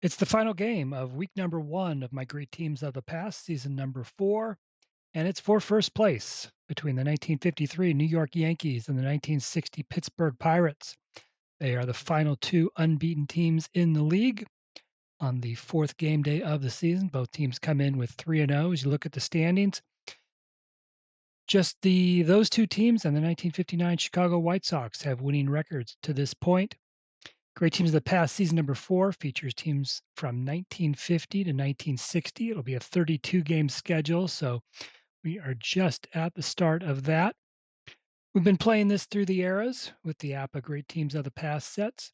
It's the final game of week number 1 of my Great Teams of the Past, season number 4, and it's for first place between the 1953 New York Yankees and the 1960 Pittsburgh Pirates. They are the final two unbeaten teams in the league. On the fourth game day of the season, both teams come in with 3-0 as you look at the standings. Just those two teams and the 1959 Chicago White Sox have winning records to this point. Great Teams of the Past, season number 4, features teams from 1950 to 1960. It'll be a 32-game schedule, so we are just at the start of that. We've been playing this through the eras with the APBA Great Teams of the Past sets.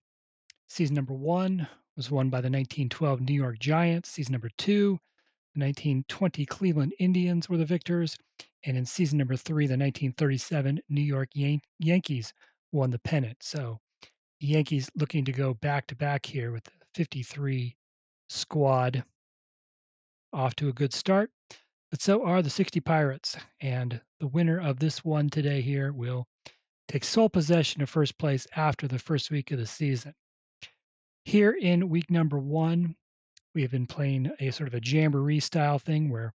Season number 1 was won by the 1912 New York Giants. Season number 2, the 1920 Cleveland Indians were the victors. And in season number 3, the 1937 New York Yankees won the pennant. So the Yankees looking to go back-to-back here with the 53 squad off to a good start, but so are the 60 Pirates, and the winner of this one today here will take sole possession of first place after the first week of the season. Here in week number 1, we have been playing a sort of a jamboree style thing where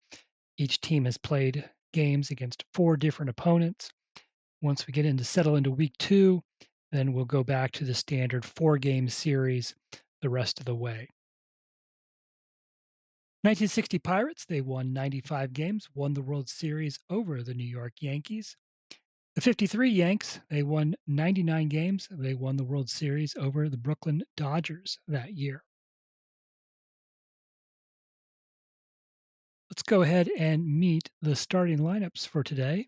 each team has played games against 4 different opponents. Once we get into settle into week 2, then we'll go back to the standard 4-game series the rest of the way. 1960 Pirates, they won 95 games, won the World Series over the New York Yankees. The 53 Yanks, they won 99 games. They won the World Series over the Brooklyn Dodgers that year. Let's go ahead and meet the starting lineups for today.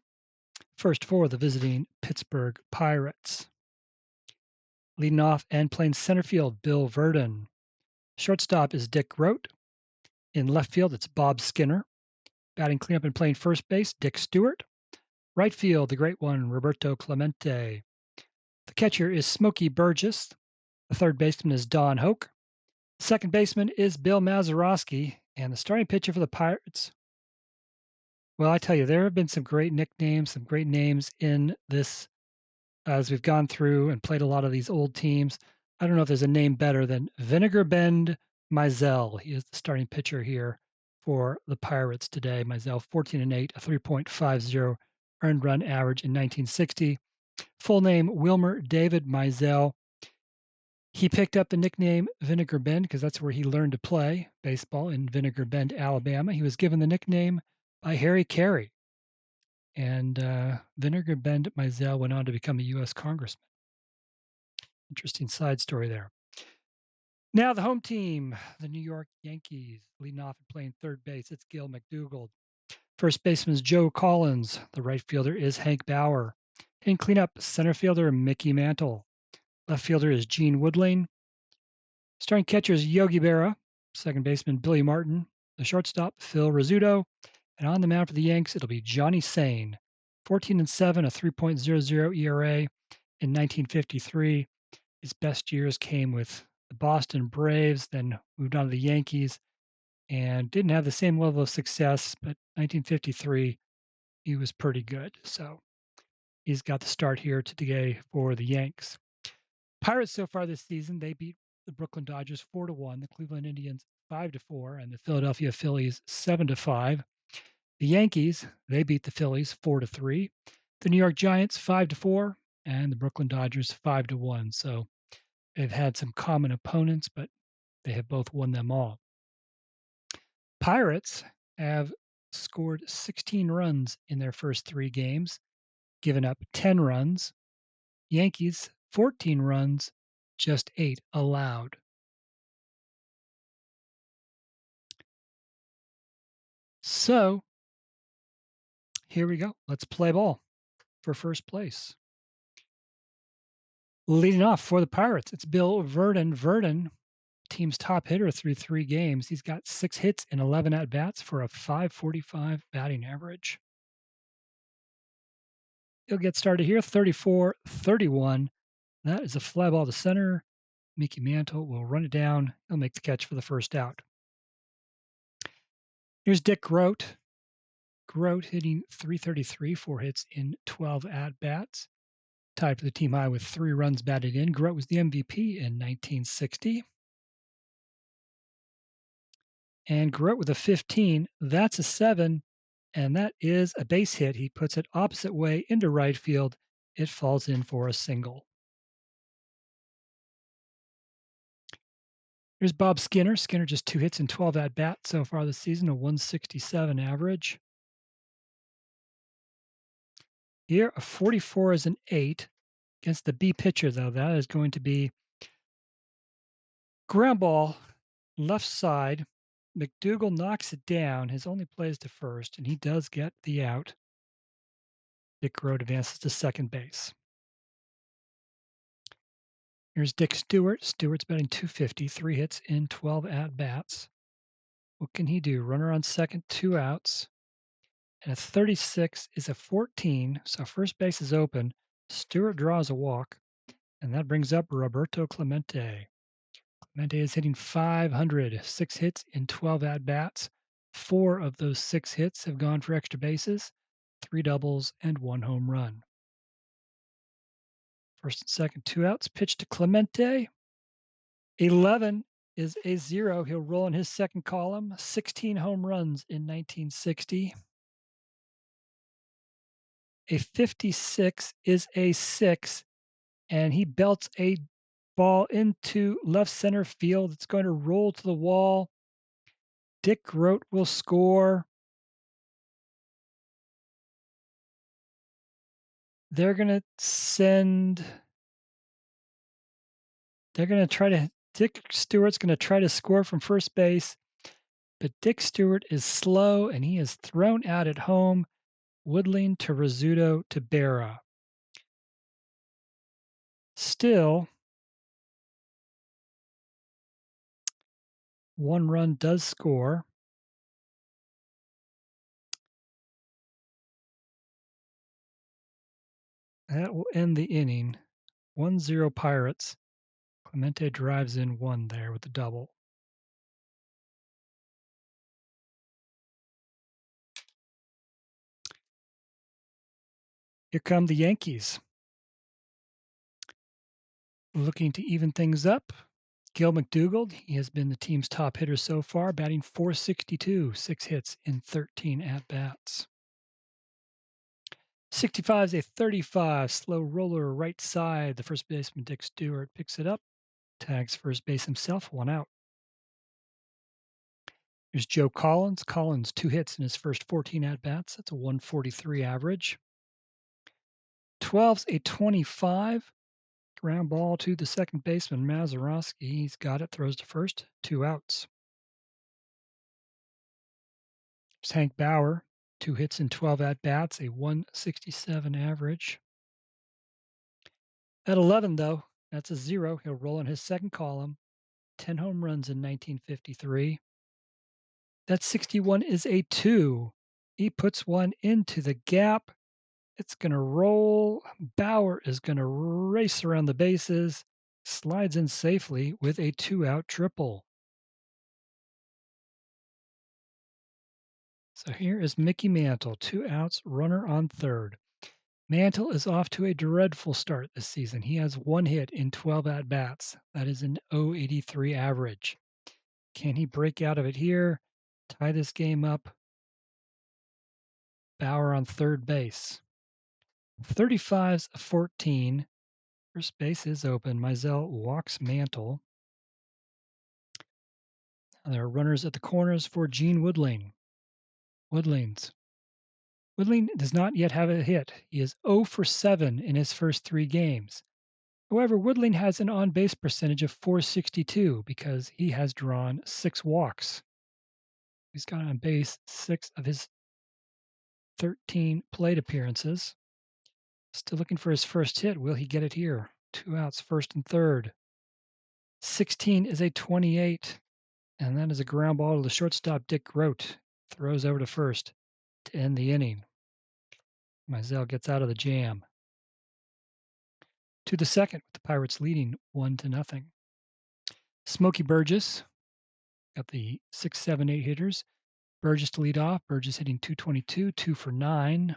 First for the visiting Pittsburgh Pirates. Leading off and playing center field, Bill Verdon. Shortstop is Dick Grote. In left field, it's Bob Skinner. Batting cleanup and playing first base, Dick Stewart. Right field, the great one, Roberto Clemente. The catcher is Smokey Burgess. The third baseman is Don Hoke. Second baseman is Bill Mazeroski. And the starting pitcher for the Pirates, well, I tell you, there have been some great nicknames, some great names in this as we've gone through and played a lot of these old teams. I don't know if there's a name better than Vinegar Bend Mizell. He is the starting pitcher here for the Pirates today. Mizell, 14-8, a 3.50 earned run average in 1960. Full name, Wilmer David Mizell. He picked up the nickname Vinegar Bend because that's where he learned to play baseball, in Vinegar Bend, Alabama. He was given the nickname by Harry Carey. And Vinegar Bend Mizell went on to become a U.S. congressman. Interesting side story there. Now the home team, the New York Yankees, leading off and playing third base. It's Gil McDougald. First baseman is Joe Collins. The right fielder is Hank Bauer. Hitting cleanup, center fielder Mickey Mantle. Left fielder is Gene Woodling. Starting catcher is Yogi Berra. Second baseman Billy Martin. The shortstop Phil Rizzuto. And on the mound for the Yanks, it'll be Johnny Sain. 14-7, a 3.00 ERA in 1953. His best years came with the Boston Braves, then moved on to the Yankees, and didn't have the same level of success, but 1953, he was pretty good. So he's got the start here today for the Yanks. Pirates so far this season, they beat the Brooklyn Dodgers 4-1, the Cleveland Indians 5-4, and the Philadelphia Phillies 7-5. The Yankees, they beat the Phillies 4-3, the New York Giants 5-4, and the Brooklyn Dodgers 5-1. So they've had some common opponents, but they have both won them all. Pirates have scored 16 runs in their first 3 games, given up 10 runs. Yankees, 14 runs, just 8 allowed. So here we go. Let's play ball for first place. Leading off for the Pirates, it's Bill Verdon. Verdon, team's top hitter through 3 games. He's got 6 hits and 11 at-bats for a .545 batting average. He'll get started here, 34-31. That is a fly ball to center. Mickey Mantle will run it down. He'll make the catch for the first out. Here's Dick Grote. Grote hitting .333, 4 hits in 12 at-bats. Tied for the team high with 3 runs batted in. Grote was the MVP in 1960. And Grote with a 15. That's a 7, and that is a base hit. He puts it opposite way into right field. It falls in for a single. Here's Bob Skinner. Skinner just 2 hits and 12 at bats so far this season, a 167 average. Here, a 44 is an 8 against the B pitcher, though. That is going to be ground ball, left side. McDougal knocks it down. His only play is to first, and he does get the out. Dick Grote advances to second base. Here's Dick Stewart. Stewart's batting .250, 3 hits in 12 at bats. What can he do? Runner on second, 2 outs. And a 36 is a 14, so first base is open. Stewart draws a walk, and that brings up Roberto Clemente. Clemente is hitting .500, 6 hits in 12 at bats. 4 of those 6 hits have gone for extra bases, 3 doubles, and 1 home run. First and second, 2 outs. Pitch to Clemente. 11 is a 0. He'll roll in his second column. 16 home runs in 1960. A 56 is a 6, and he belts a ball into left center field. It's going to roll to the wall. Dick Grote will score. They're going to Dick Stewart's going to try to score from first base, but Dick Stewart is slow, and he is thrown out at home. Woodling to Rizzuto to Berra. Still, 1 run does score. That will end the inning. 1-0 Pirates. Clemente drives in 1 there with the double. Here come the Yankees. Looking to even things up. Gil McDougald, he has been the team's top hitter so far, batting .462, 6 hits in 13 at-bats. 65 is a 35, slow roller right side. The first baseman, Dick Stewart, picks it up, tags first base himself, 1 out. Here's Joe Collins. Collins, 2 hits in his first 14 at-bats. That's a 143 average. 12's a 25. Ground ball to the second baseman, Mazeroski. He's got it, throws to first, 2 outs. Here's Hank Bauer, 2 hits in 12 at-bats, a 167 average. At 11, though, that's a 0. He'll roll in his second column. 10 home runs in 1953. That 61 is a 2. He puts 1 into the gap. It's going to roll. Bauer is going to race around the bases, slides in safely with a 2-out triple. So here is Mickey Mantle, 2 outs, runner on third. Mantle is off to a dreadful start this season. He has 1 hit in 12 at-bats. That is an .083 average. Can he break out of it here? Tie this game up? Bauer on third base. 35's a 14. First base is open. Mizell walks Mantle. There are runners at the corners for Gene Woodling. Woodling does not yet have a hit. He is 0 for 7 in his first 3 games. However, Woodling has an on-base percentage of .462 because he has drawn 6 walks. He's got on base 6 of his 13 plate appearances. Still looking for his first hit. Will he get it here? 2 outs, first and third. 16 is a 28, and that is a ground ball to the shortstop, Dick Grote. Throws over to first to end the inning. Mizell gets out of the jam. To the second, with the Pirates leading 1-0. Smokey Burgess got the 6, 7, 8 hitters. Burgess to lead off. Burgess hitting .222, 2 for 9.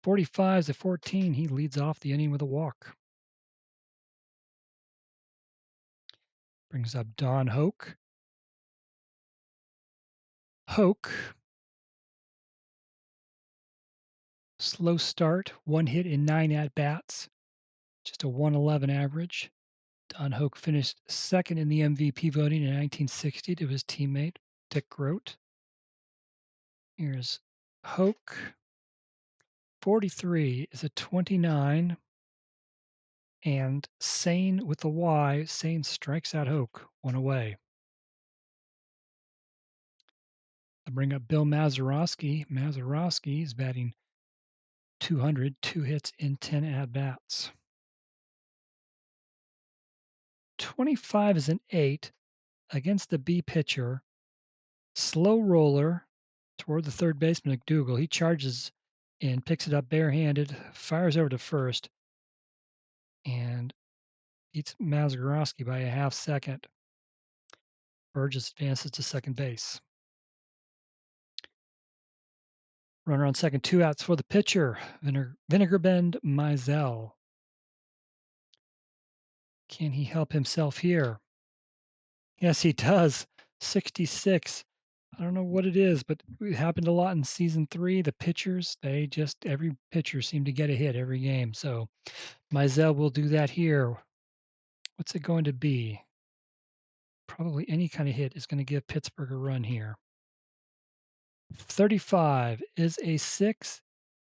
45 is a 14. He leads off the inning with a walk. Brings up Don Hoke. Hoke, slow start, 1 hit in 9 at-bats, just a 111 average. Don Hoke finished second in the MVP voting in 1960 to his teammate, Dick Grote. Here's Hoke. 43 is a 29, and Sain with the Y. Sain strikes out Hoke, 1 away. I bring up Bill Mazeroski. Mazeroski is batting 200, 2 hits in 10 at-bats. 25 is an 8 against the B pitcher. Slow roller toward the third baseman, McDougal. He charges and picks it up barehanded, fires over to first, and beats Mazeroski by a half second. Burgess advances to second base. Runner on second, 2 outs for the pitcher, Vinegar Bend Mizell. Can he help himself here? Yes, he does. 66. I don't know what it is, but it happened a lot in season 3. The pitchers, every pitcher seemed to get a hit every game. So Mizell will do that here. What's it going to be? Probably any kind of hit is going to give Pittsburgh a run here. 35 is a 6.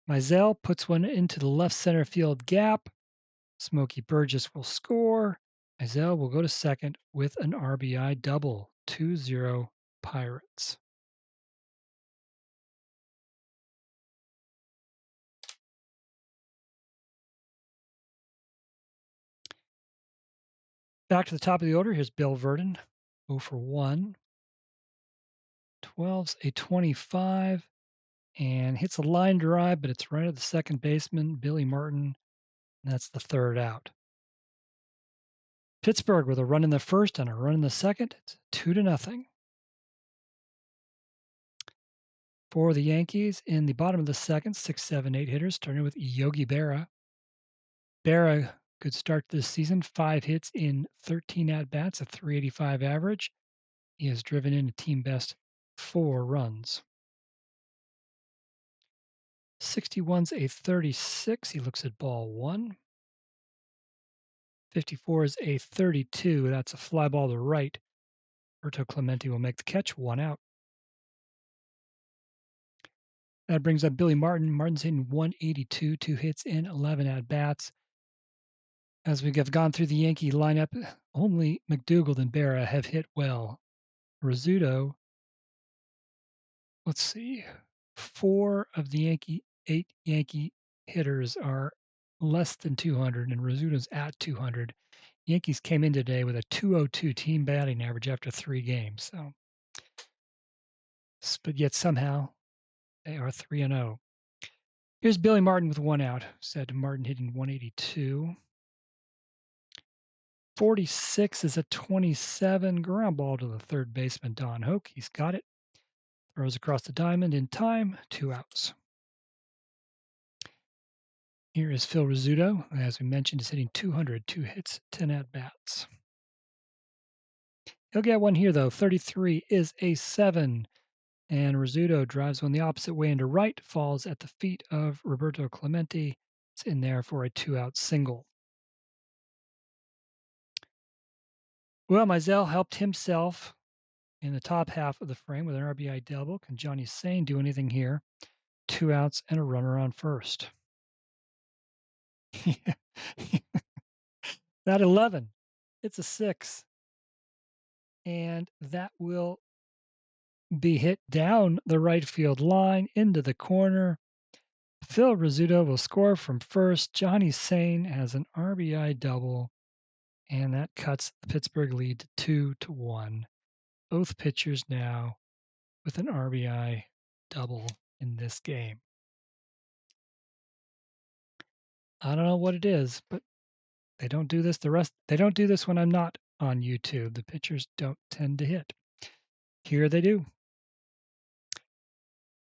Mizell puts one into the left center field gap. Smokey Burgess will score. Mizell will go to second with an RBI double. 2-0 Pirates. Back to the top of the order. Here's Bill Verdon, 0 for 1. 12's a 25 and hits a line drive, but it's right at the second baseman, Billy Martin. And that's the third out. Pittsburgh with a run in the first and a run in the second. It's 2-0. For the Yankees, in the bottom of the second, 6, 7, 8 hitters, starting with Yogi Berra. Berra, good start this season, 5 hits in 13 at-bats, a 385 average. He has driven in a team best 4 runs. 61's a 36. He looks at ball 1. 54 is a 32. That's a fly ball to right. Roberto Clemente will make the catch, 1 out. That brings up Billy Martin. Martin's hitting 182, 2 hits in 11 at-bats. As we have gone through the Yankee lineup, only McDougal and Berra have hit well. Rizzuto, let's see, 4 of the 8 Yankee hitters are less than 200, and Rizzuto's at 200. Yankees came in today with a 202 team batting average after 3 games. But yet somehow they are 3-0. Here's Billy Martin with 1 out. Said Martin hitting 182. 46 is a 27. Ground ball to the third baseman, Don Hoke. He's got it. Throws across the diamond in time. 2 outs. Here is Phil Rizzuto. As we mentioned, is hitting 200, 2 hits, 10 at-bats. He'll get one here, though. 33 is a 7. And Rizzuto drives one the opposite way into right, falls at the feet of Roberto Clemente. It's in there for a 2-out single. Well, Mizell helped himself in the top half of the frame with an RBI double. Can Johnny Sain do anything here? 2 outs and a runner on first. That 11, it's a 6. And that will be hit down the right field line into the corner. Phil Rizzuto will score from first. Johnny Sain has an RBI double, and that cuts the Pittsburgh lead to 2-1. Both pitchers now with an RBI double in this game. I don't know what it is, but they don't do this they don't do this when I'm not on YouTube. The pitchers don't tend to hit. Here they do.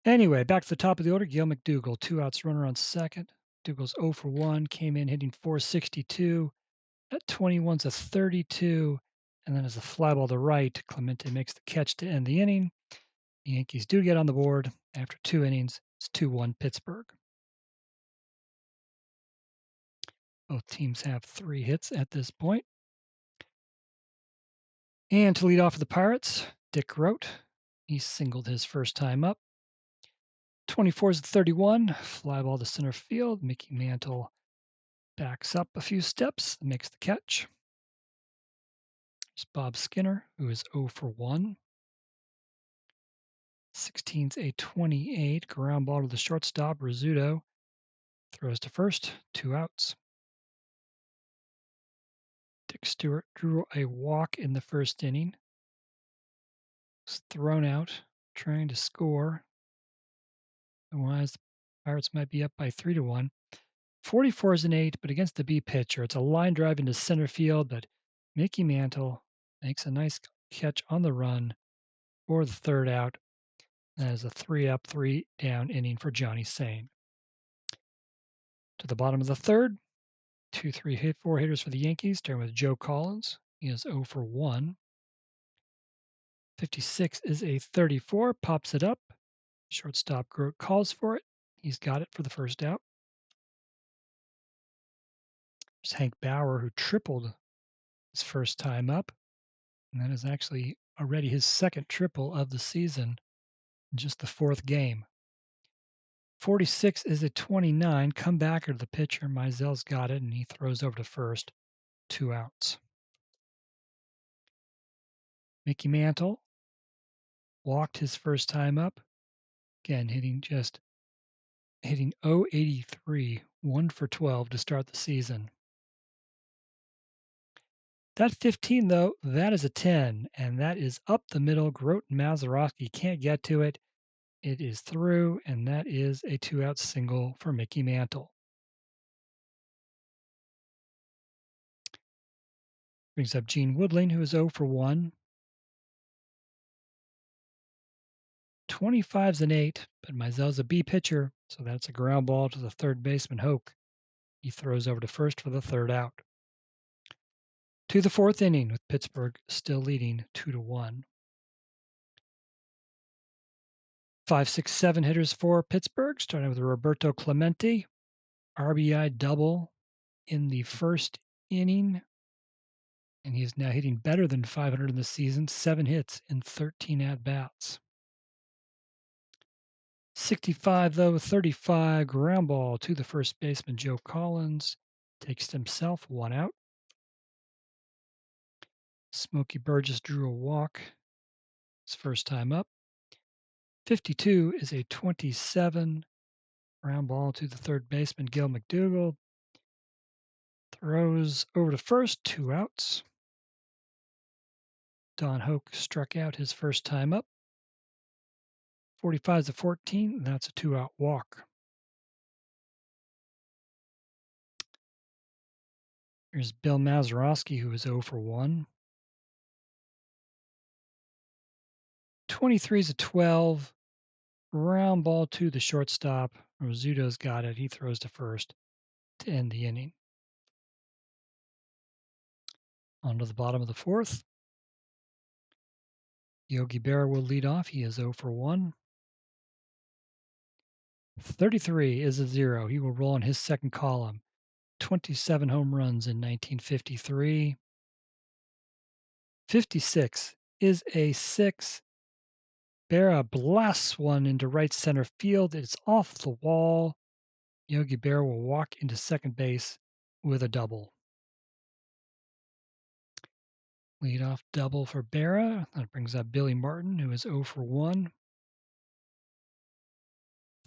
Anyway, back to the top of the order, Gil McDougal, 2 outs, runner on second. McDougal's 0 for 1, came in hitting 462. That 21's a 32, and then as a fly ball to right, Clemente makes the catch to end the inning. The Yankees do get on the board after 2 innings. It's 2-1 Pittsburgh. Both teams have 3 hits at this point. And to lead off for the Pirates, Dick Groat. He singled his first time up. 24 is 31, fly ball to center field. Mickey Mantle backs up a few steps, makes the catch. There's Bob Skinner, who is 0 for 1. 16's a 28, ground ball to the shortstop. Rizzuto throws to first, 2 outs. Dick Stewart drew a walk in the first inning. Was thrown out, trying to score. Otherwise, the Pirates might be up by 3-1. 44 is an 8, but against the B pitcher, it's a line drive into center field, but Mickey Mantle makes a nice catch on the run for the third out. That is a 3-up, 3-down inning for Johnny Sain. To the bottom of the third, 4 hitters for the Yankees, starting with Joe Collins. He is 0 for 1. 56 is a 34, pops it up. Shortstop Grote calls for it. He's got it for the first out. There's Hank Bauer, who tripled his first time up. And that is actually already his second triple of the season in just the 4th game. 46 is a 29, comebacker to the pitcher. Mizell's got it, and he throws over to first. 2 outs. Mickey Mantle walked his first time up. Again, hitting 083, 1 for 12 to start the season. That 15, though, that is a 10, and that is up the middle. Grote and Mazeroski can't get to it. It is through, and that is a 2-out single for Mickey Mantle. Brings up Gene Woodling, who is 0 for 1. 25's an 8, but Mizell's a B pitcher, so that's a ground ball to the third baseman, Hoke. He throws over to first for the third out. To the 4th inning, with Pittsburgh still leading 2-1. 5, 6, 7 hitters for Pittsburgh, starting with Roberto Clemente. RBI double in the first inning, and he is now hitting better than 500 in the season, 7 hits in 13 at-bats. 65, though, 35, ground ball to the first baseman, Joe Collins. Takes himself 1 out. Smokey Burgess drew a walk his first time up. 52 is a 27, ground ball to the third baseman, Gil McDougall. Throws over to first, 2 outs. Don Hoke struck out his first time up. 45 is a 14, that's a 2-out walk. Here's Bill Mazeroski, who is 0 for 1. 23 is a 12, ground ball to the shortstop. Rizzuto's got it. He throws to first to end the inning. On to the bottom of the 4th. Yogi Berra will lead off. He is 0 for 1. 33 is a 0. He will roll in his second column. 27 home runs in 1953. 56 is a 6. Berra blasts one into right center field. It's off the wall. Yogi Berra will walk into second base with a double. Leadoff double for Berra. That brings up Billy Martin, who is 0 for 1.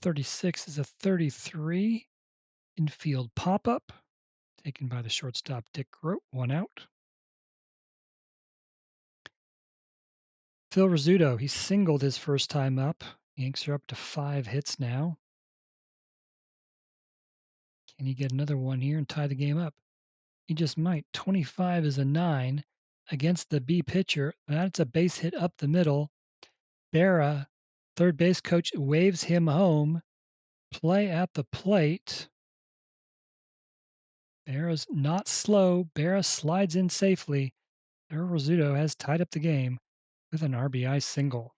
36 is a 33. Infield pop-up, taken by the shortstop Dick Grote, 1 out. Phil Rizzuto, he singled his first time up. Yanks are up to 5 hits now. Can he get another one here and tie the game up? He just might. 25 is a 9 against the B pitcher. That's a base hit up the middle. Berra, third base coach, waves him home. Play at the plate. Berra's not slow. Berra slides in safely. Rizzuto has tied up the game with an RBI single.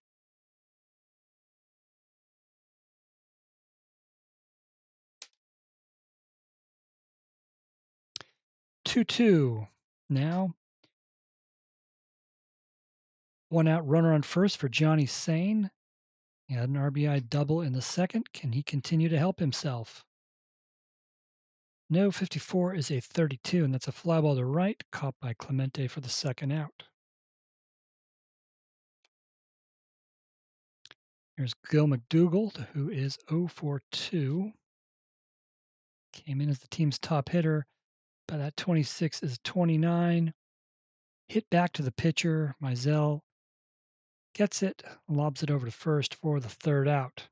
2-2. Now, one out runner on first for Johnny Sain. He had an RBI double in the second. Can he continue to help himself? No, 54 is a 32, and that's a fly ball to right, caught by Clemente for the second out. Here's Gil McDougald, who is 0 for 2. Came in as the team's top hitter. By that 26 is 29. Hit back to the pitcher. Mizell gets it, lobs it over to first for the third out.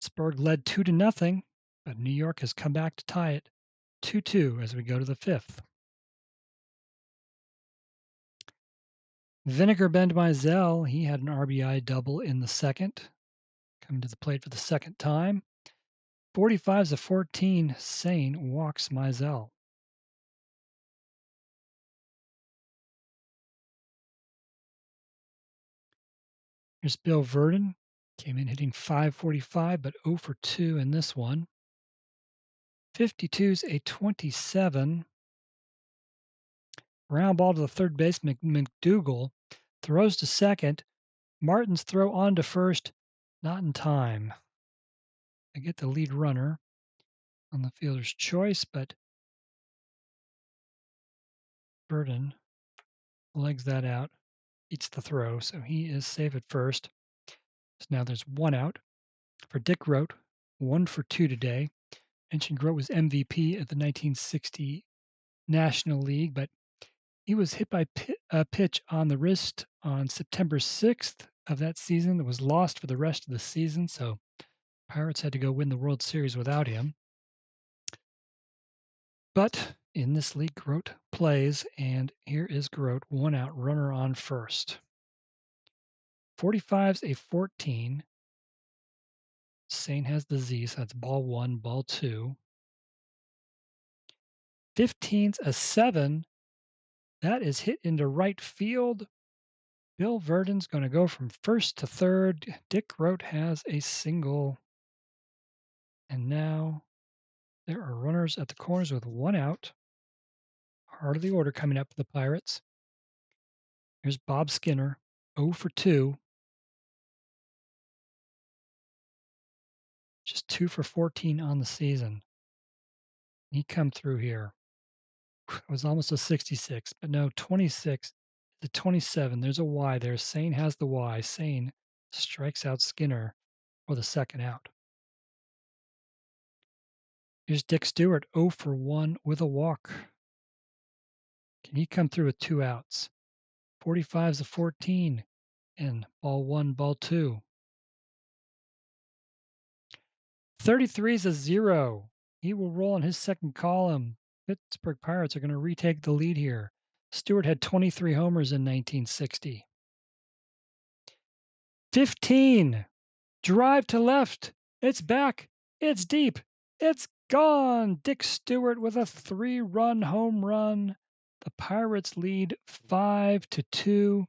Pittsburgh led 2-0, but New York has come back to tie it 2-2 as we go to the fifth. Vinegar Bend Mizell, he had an RBI double in the second, coming to the plate for the second time. 45-14, Sain walks Mizell. Here's Bill Verdon, came in hitting .545, but 0 for 2 in this one. 52's a 27. Round ball to the third baseman, McDougald throws to second. Martin's throw on to first, not in time. They get the lead runner on the fielder's choice, but Verdon legs that out, eats the throw, so he is safe at first. So now there's one out for Dick Grote, 1 for 2 today. Mentioned Grote was MVP of the 1960 National League, but he was hit by a pitch on the wrist on September 6th of that season. It was lost for the rest of the season, so Pirates had to go win the World Series without him. But in this league, Grote plays, and here is Grote, one out, runner on first. 45's a 14. Sain has the Z, so that's ball 1, ball 2. 15's a 7. That is hit into right field. Bill Verdon's going to go from first to third. Dick Grote has a single. And now there are runners at the corners with one out. Heart of the order coming up for the Pirates. Here's Bob Skinner, 0 for 2. Just 2 for 14 on the season. He come through here. It was almost a 66, but no, 26. The 27. There's a Y there. Sain has the Y. Sain strikes out Skinner for the second out. Here's Dick Stewart, 0 for 1 with a walk. Can he come through with 2 outs? 45's a 14, and ball 1, ball 2. 33's a 0. He will roll on his second column. Pittsburgh Pirates are going to retake the lead here. Stewart had 23 homers in 1960. 15. Drive to left. It's back. It's deep. It's gone. Dick Stewart with a 3-run home run. The Pirates lead 5-2.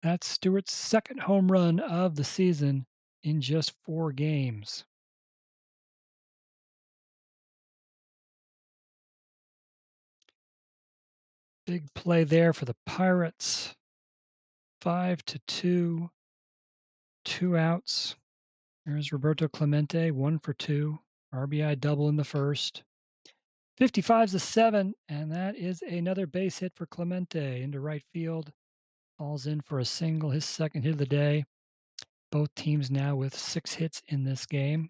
That's Stewart's second home run of the season in just 4 games. Big play there for the Pirates. 5-2. 2 outs. Here's Roberto Clemente, 1 for 2. RBI double in the first. 55's a 7, and that is another base hit for Clemente into right field. Falls in for a single, his second hit of the day. Both teams now with 6 hits in this game.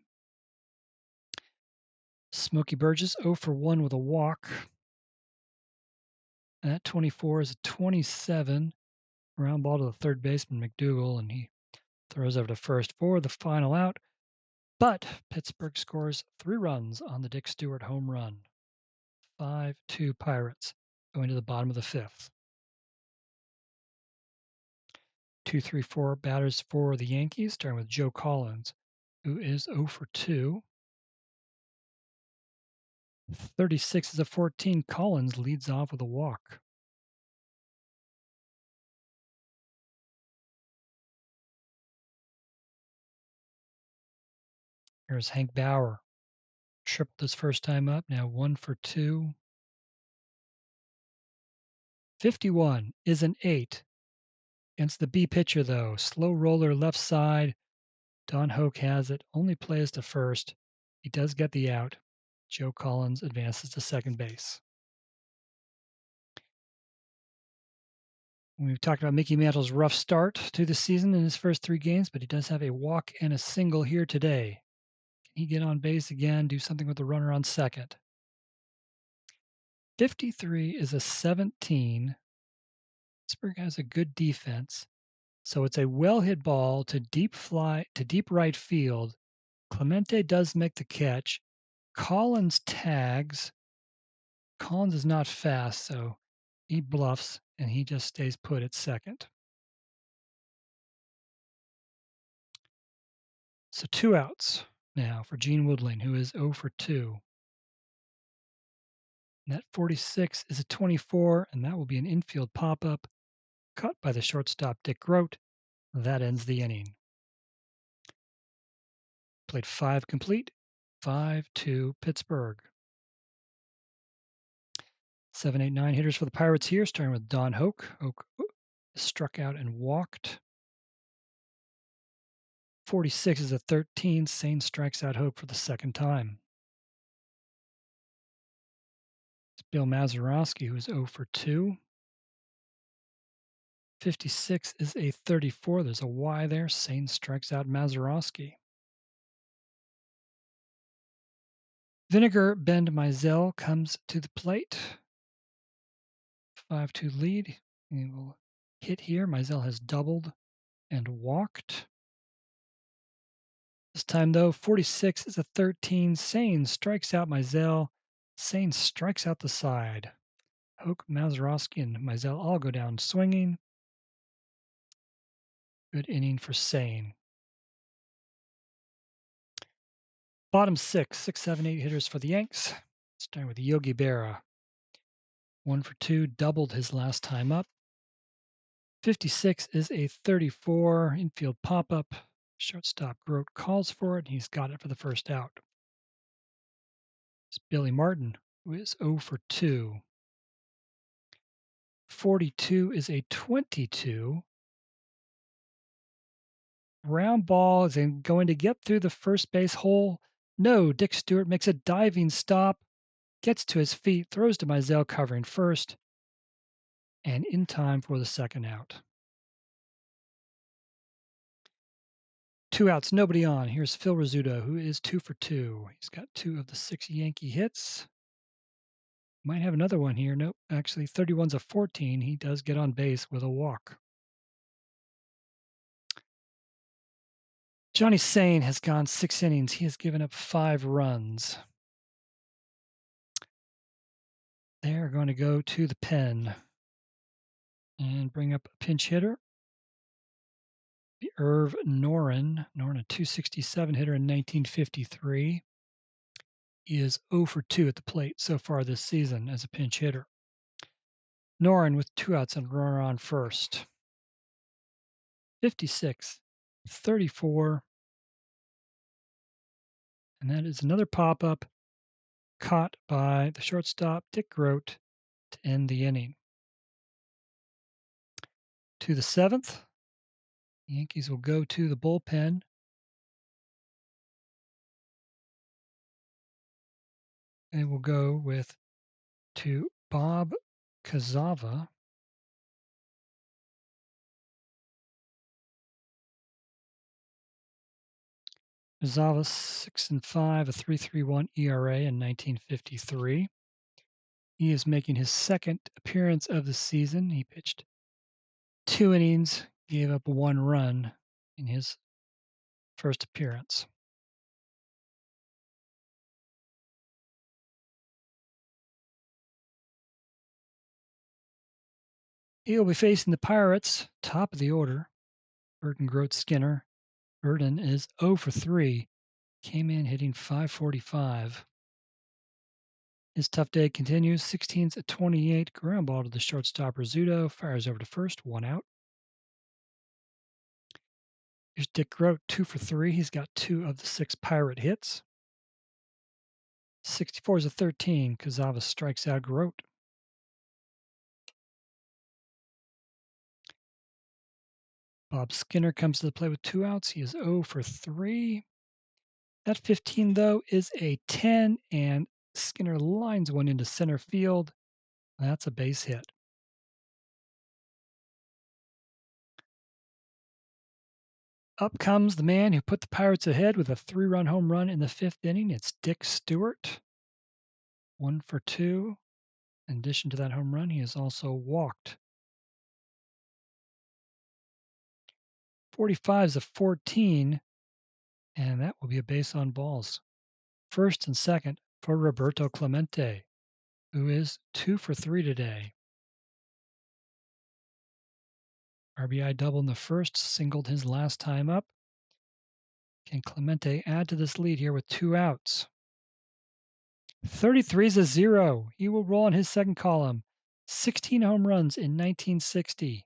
Smokey Burgess, 0 for 1 with a walk. And that 24 is a 27. Round ball to the third baseman, McDougald, and he throws over to first for the final out. But Pittsburgh scores 3 runs on the Dick Stewart home run. 5-2 Pirates going to the bottom of the fifth. 2-3-4 batters for the Yankees, starting with Joe Collins, who is 0 for 2. 36 is a 14. Collins leads off with a walk. Here's Hank Bauer. Tripled his first time up, now 1 for 2. 51 is an 8. Against the B pitcher, though. Slow roller left side. Don Hoke has it. Only plays to first. He does get the out. Joe Collins advances to second base. We've talked about Mickey Mantle's rough start to the season in his first 3 games, but he does have a walk and a single here today. Can he get on base again, do something with the runner on second? 53 is a 17. Pittsburgh has a good defense. So it's a well-hit ball to deep right field. Clemente does make the catch. Collins tags. Collins is not fast, so he bluffs, and he just stays put at second. So 2 outs now for Gene Woodling, who is 0 for 2. And that 46 is a 24, and that will be an infield pop-up caught by the shortstop, Dick Grote. That ends the inning. Played 5 complete, 5-2 Pittsburgh. 7, 8, 9 hitters for the Pirates here, starting with Don Hoke. Hoke struck out and walked. 46 is a 13. Sain strikes out Hoke for the second time. It's Bill Mazeroski, who is 0 for 2. 56 is a 34. There's a Y there. Sain strikes out Mazeroski. Vinegar Bend Mizell comes to the plate. 5-2 lead. He will hit here. Mizell has doubled and walked. This time, though, 46 is a 13. Sain strikes out Mizell. Sain strikes out the side. Hoke, Mazeroski, and Mizell all go down swinging. Good inning for Sain. Bottom 6, 6, 7, 8 hitters for the Yanks. Starting with Yogi Berra. 1 for 2, doubled his last time up. 56 is a 34. Infield pop-up. Shortstop Grote calls for it, and he's got it for the first out. It's Billy Martin, who is 0 for 2. 42 is a 22. Round ball is going to get through the first base hole. No, Dick Stewart makes a diving stop, gets to his feet, throws to Mizell covering first, and in time for the second out. 2 outs, nobody on. Here's Phil Rizzuto, who is 2 for 2. He's got 2 of the 6 Yankee hits. Might have another one here. Nope, actually 31's a 14. He does get on base with a walk. Johnny Sain has gone 6 innings. He has given up 5 runs. They're going to go to the pen and bring up a pinch hitter. Irv Noren. Noren, a 267 hitter in 1953. He is 0 for 2 at the plate so far this season as a pinch hitter. Noren with 2 outs and a runner on first. 56, 34. And that is another pop-up caught by the shortstop, Dick Grote, to end the inning. To the 7th, the Yankees will go to the bullpen. They will go to Bob Kazava. Kazava 6-5, a 3.31 ERA in 1953. He is making his second appearance of the season. He pitched 2 innings, gave up 1 run in his first appearance. He will be facing the Pirates, top of the order. Burton, Grote, Skinner. Burton is 0 for 3. Came in hitting .545. His tough day continues. 16's a 28. Ground ball to the shortstop, Rizzuto. Fires over to first. 1 out. Here's Dick Grote, 2 for 3. He's got 2 of the 6 Pirate hits. 64 is a 13. Kazava strikes out Grote. Bob Skinner comes to the plate with 2 outs. He is 0 for 3. That 15, though, is a 10, and Skinner lines one into center field. That's a base hit. Up comes the man who put the Pirates ahead with a 3-run home run in the 5th inning. It's Dick Stewart, 1 for 2. In addition to that home run, he has also walked. 45 is a 14, and that will be a base on balls. First and second for Roberto Clemente, who is 2 for 3 today. RBI double in the first, singled his last time up. Can Clemente add to this lead here with 2 outs? 33 is a 0. He will roll on his second column. 16 home runs in 1960.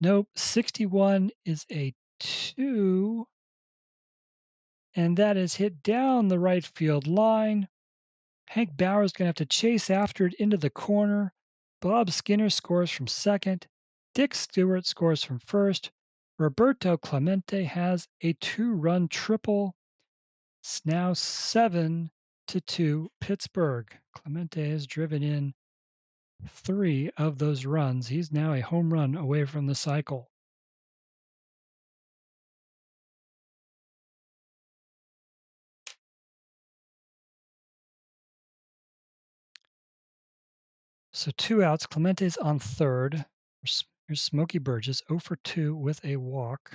Nope, 61 is a 2. And that is hit down the right field line. Hank Bauer's going to have to chase after it into the corner. Bob Skinner scores from second. Dick Stewart scores from first. Roberto Clemente has a 2-run triple. It's now 7-2 Pittsburgh. Clemente has driven in 3 of those runs. He's now a home run away from the cycle. So 2 outs. Clemente's on third. Here's Smokey Burgess, 0 for 2 with a walk.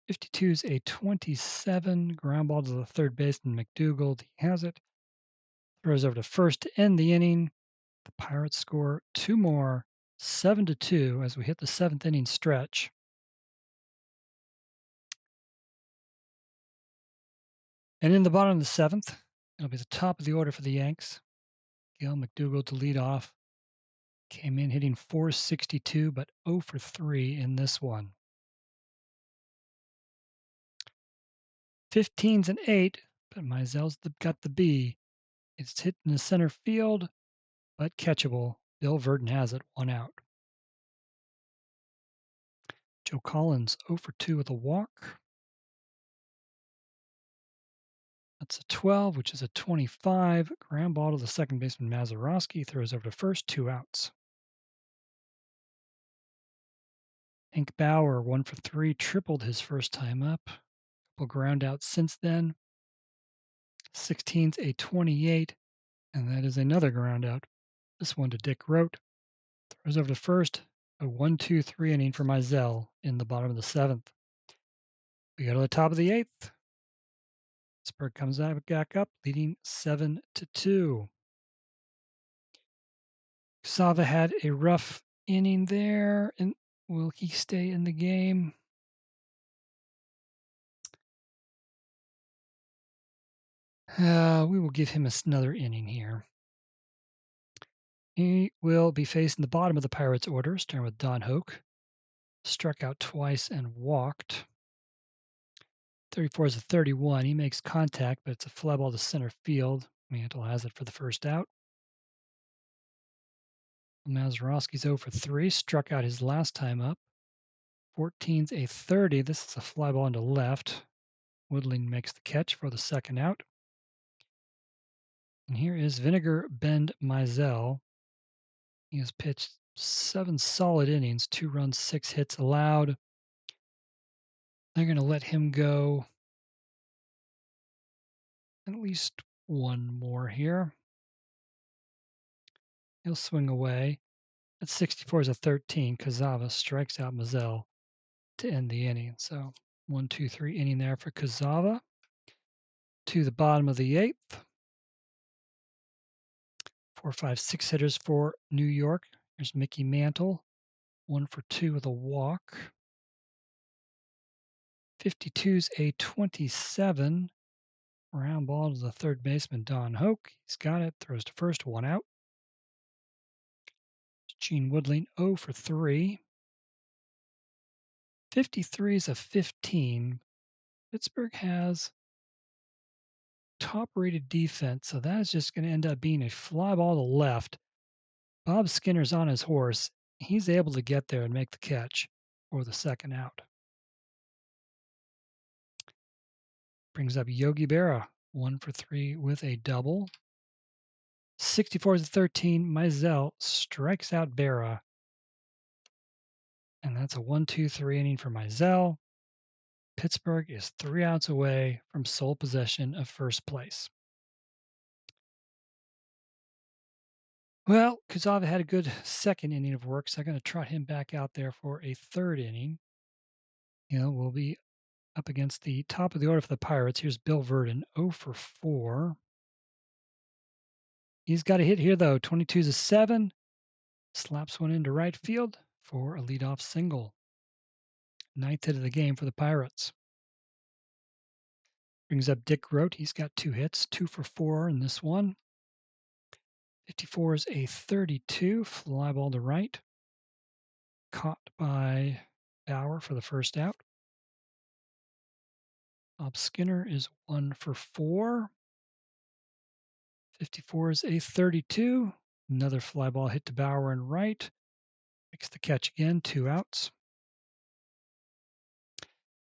52 is a 27. Ground ball to the third baseman, McDougald. He has it. Throws over to first to end the inning. The Pirates score 2 more, 7-2 as we hit the 7th inning stretch. And in the bottom of the 7th, it'll be the top of the order for the Yanks. Gale McDougald to lead off. Came in hitting .462, but 0 for 3 in this one. 15's an 8, but Mizell's got the B. It's hit in the center field, but catchable. Bill Verdon has it, 1 out. Joe Collins, 0 for 2 with a walk. That's a 12, which is a 25. Ground ball to the second baseman, Mazeroski. Throws over to first, 2 outs. Hank Bauer, 1 for 3, tripled his first time up. Couple ground outs since then. 16's a 28, and that is another ground out. This one to Dick Rote. Throws over to first. A 1-2-3 inning for Mizell in the bottom of the 7th. We go to the top of the 8th. Pittsburgh comes back up, leading 7-2. Sava had a rough inning there, and will he stay in the game? We will give him another inning here. He will be facing the bottom of the Pirates' order, starting with Don Hoke. Struck out twice and walked. 34 is a 31. He makes contact, but it's a fly ball to center field. Mantle has it for the first out. Mazeroski's 0 for 3. Struck out his last time up. 14's a 30. This is a fly ball into left. Woodling makes the catch for the second out. And here is Vinegar Bend Mizell. He has pitched 7 solid innings, 2 runs, 6 hits allowed. They're going to let him go at least one more here. He'll swing away. At 64 is a 13. Kazava strikes out Mizell to end the inning. So 1-2-3 inning there for Kazava. To the bottom of the 8th. 4, 5, 6 hitters for New York. There's Mickey Mantle, 1 for 2 with a walk. 52's a 27. Round ball to the third baseman, Don Hoke. He's got it. Throws to first, 1 out. Gene Woodling, 0 for 3. 53 is a 15. Pittsburgh has top-rated defense, so that is just going to end up being a fly ball to left. Bob Skinner's on his horse, He's able to get there and make the catch for the second out. Brings up Yogi Berra, 1 for 3 with a double. 64-13, Mizell strikes out Berra. And that's a 1-2-3 inning for Mizell. Pittsburgh is 3 outs away from sole possession of first place. Well, Kuzava had a good second inning of work, so I'm going to trot him back out there for a third inning. We'll be up against the top of the order for the Pirates. Here's Bill Verdon, 0 for 4. He's got a hit here, though. 22-7. Slaps one into right field for a leadoff single. Ninth hit of the game for the Pirates. Brings up Dick Grote. He's got 2 hits, 2 for 4 in this one. 54 is a 32, fly ball to right. Caught by Bauer for the first out. Bob Skinner is 1 for 4. 54 is a 32. Another fly ball hit to Bauer in right. Makes the catch again, 2 outs.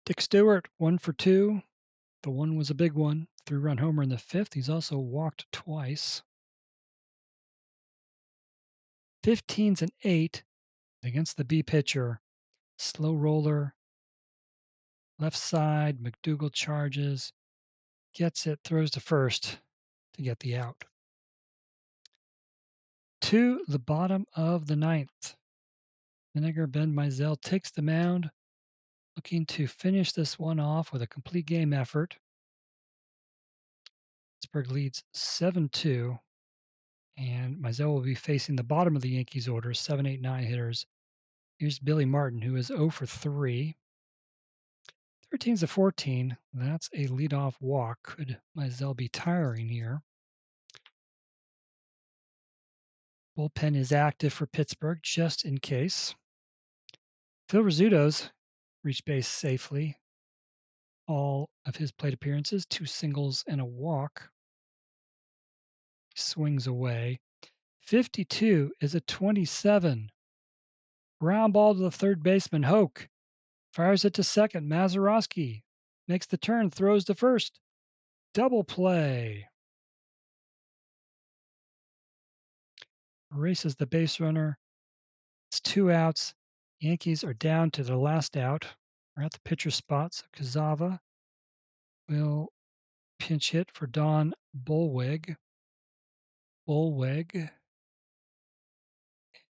Dick Stewart, 1 for 2. The one was a big one. 3-run homer in the 5th. He's also walked twice. 15's an 8 against the B pitcher. Slow roller. Left side. McDougal charges. Gets it. Throws to first to get the out. To the bottom of the 9th. Vinegar Bend Mizell takes the mound, looking to finish this one off with a complete game effort. Pittsburgh leads 7-2, and Mizell will be facing the bottom of the Yankees order, 7, 8, 9 hitters. Here's Billy Martin, who is 0 for 3. 13-14, that's a leadoff walk. Could Mizell be tiring here? Bullpen is active for Pittsburgh, just in case. Phil Rizzuto's reached base safely. All of his plate appearances, 2 singles and a walk. Swings away. 52 is a 27. Ground ball to the third baseman, Hoke. Fires it to second. Mazeroski makes the turn, throws to first. Double play. Erases the base runner. It's 2 outs. Yankees are down to their last out. We're at the pitcher spot, so Kuzava will pinch hit for Don Bullweg. Bullweg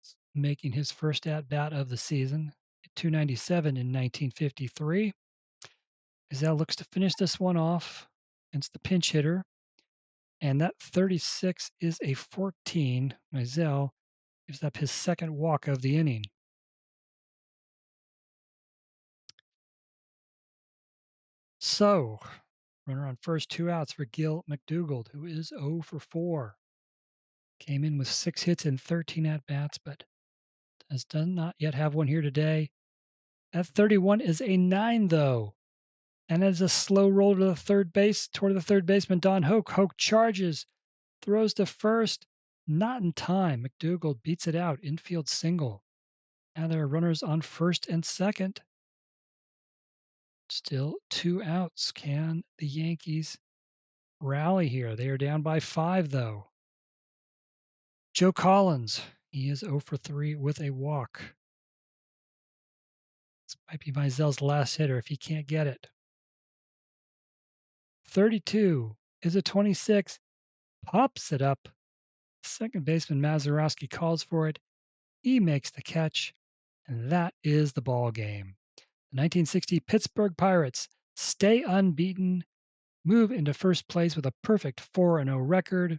is making his first at-bat of the season. 297 in 1953. Mizell looks to finish this one off against the pinch hitter. And that 36 is a 14. Mizell gives up his second walk of the inning. So, runner on first, 2 outs for Gil McDougald, who is 0 for 4. Came in with 6 hits and 13 at-bats, but does not yet have one here today. That 31 is a 9, though. And as a slow roll to the third base, toward the third baseman, Don Hoke. Hoke charges, throws to first, not in time. McDougald beats it out, infield single. Now there are runners on first and second. Still 2 outs. Can the Yankees rally here? They are down by 5, though. Joe Collins, he is 0 for 3 with a walk. This might be Mizell's last hitter if he can't get it. 32 is a 26. Pops it up. Second baseman Mazeroski calls for it. He makes the catch, and that is the ball game. The 1960 Pittsburgh Pirates stay unbeaten, move into first place with a perfect 4-0 record.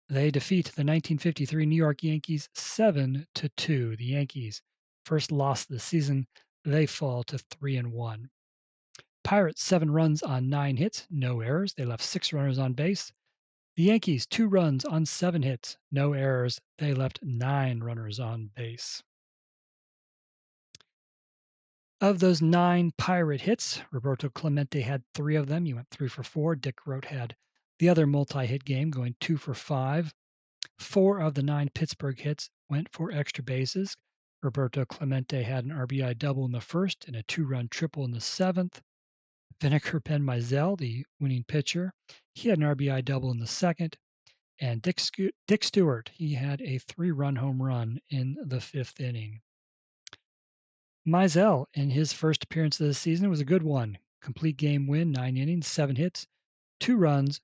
They defeat the 1953 New York Yankees 7-2. The Yankees, first loss of the season, they fall to 3-1. Pirates 7 runs on 9 hits, no errors. They left 6 runners on base. The Yankees 2 runs on 7 hits, no errors. They left 9 runners on base. Of those 9 Pirate hits, Roberto Clemente had 3 of them. He went 3 for 4. Dick Grote had the other multi-hit game, going 2 for 5. 4 of the 9 Pittsburgh hits went for extra bases. Roberto Clemente had an RBI double in the first and a two-run triple in the seventh. Vinegar Bend Mizell, the winning pitcher, he had an RBI double in the second. And Dick Stewart, he had a three-run home run in the fifth inning. Mizell, in his first appearance of the season, was a good one. Complete game win, 9 innings, 7 hits, 2 runs,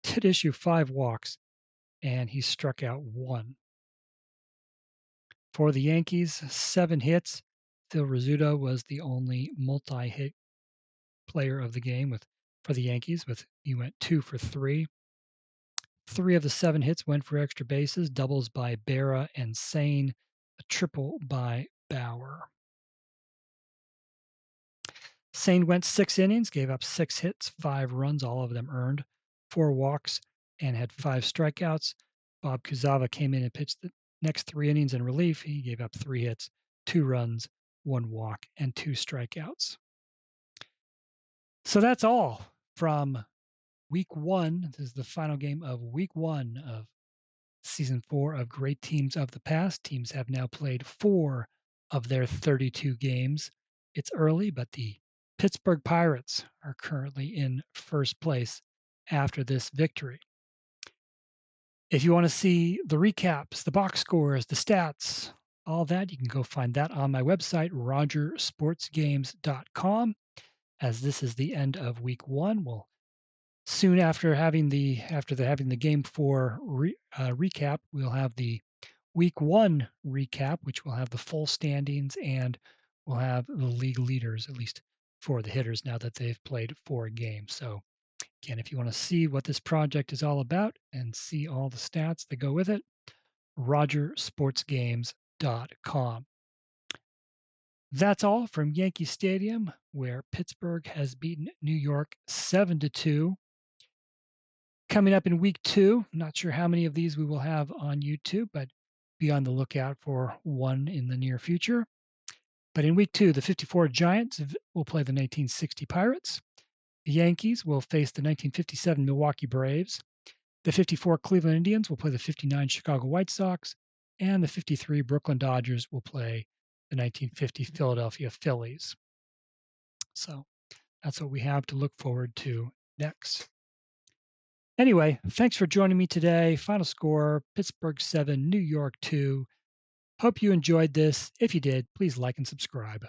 did issue 5 walks, and he struck out 1. For the Yankees, 7 hits. Phil Rizzuto was the only multi-hit player of the game for the Yankees. He went 2 for 3. 3 of the 7 hits went for extra bases, doubles by Berra and Sain, a triple by Bauer. Sain went 6 innings, gave up 6 hits, 5 runs, all of them earned, 4 walks, and had 5 strikeouts. Bob Kuzawa came in and pitched the next 3 innings in relief. He gave up 3 hits, 2 runs, 1 walk, and 2 strikeouts. So that's all from Week 1. This is the final game of Week 1 of Season 4 of Great Teams of the Past. Teams have now played 4 of their 32 games. It's early, but the Pittsburgh Pirates are currently in first place after this victory. If you want to see the recaps, the box scores, the stats, all that, you can go find that on my website, rogersportsgames.com. As this is the end of Week 1, we'll soon after having the Game 4 recap, we'll have the Week 1 recap, which will have the full standings, and we'll have the league leaders, at least for the hitters, now that they've played 4 games. So again, if you want to see what this project is all about and see all the stats that go with it, rogersportsgames.com. That's all from Yankee Stadium, where Pittsburgh has beaten New York 7-2. Coming up in Week 2, not sure how many of these we will have on YouTube, but be on the lookout for one in the near future. But in Week 2, the 54 Giants will play the 1960 Pirates. The Yankees will face the 1957 Milwaukee Braves. The 54 Cleveland Indians will play the 59 Chicago White Sox. And the 53 Brooklyn Dodgers will play the 1950 Philadelphia Phillies. So that's what we have to look forward to next. Anyway, thanks for joining me today. Final score, Pittsburgh 7, New York 2. Hope you enjoyed this. If you did, please like and subscribe.